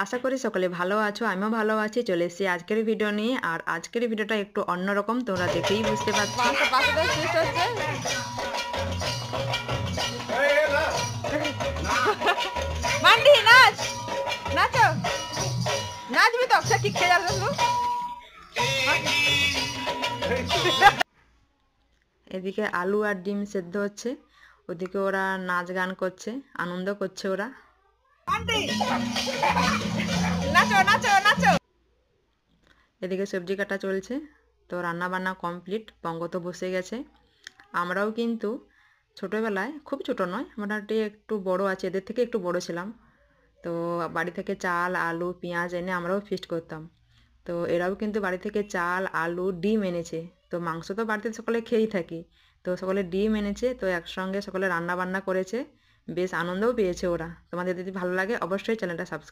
আশা করি সকলে ভালো আছো, আমিও ভালো আছি। চলে এসেছি আজকের ভিডিও নিয়ে। আর আজকের ভিডিওটা একটু অন্যরকম, তোমরা দেখেই বুঝতে পারছো। মান্ডি নাচ, নাচো, নাচবি তো? সে কি খেয়ে যাবে শুধু। এদিকে আলু আর ডিম সেদ্ধ হচ্ছে, ওদিকে ওরা নাচ গান করছে, আনন্দ করছে ওরা। মান্ডি নাচো, নাচো, নাচো। এদিকে সবজি কাটা চলছে, তো রান্না বান্না কমপ্লিট, পঙ্গ তো বসে গেছে। আমরাও কিন্তু ছোটোবেলায়, খুব ছোট নয়, মোটামুটি একটু বড় আছে, এদের থেকে একটু বড় ছিলাম, তো বাড়ি থেকে চাল আলু পেঁয়াজ এনে আমরাও ফিস্ট করতাম। তো এরাও কিন্তু বাড়ি থেকে চাল আলু ডিম এনেছে। তো মাংস তো বাড়িতে সকলে খেয়েই থাকি, তো সকলে ডিম এনেছে, তো একসঙ্গে সকলে রান্না বান্না করেছে, বেশ আনন্দও পেয়েছে ওরা। তোমাদের যদি ভালো লাগে অবশ্যই চ্যানেলটা সাবস্ক্রাইব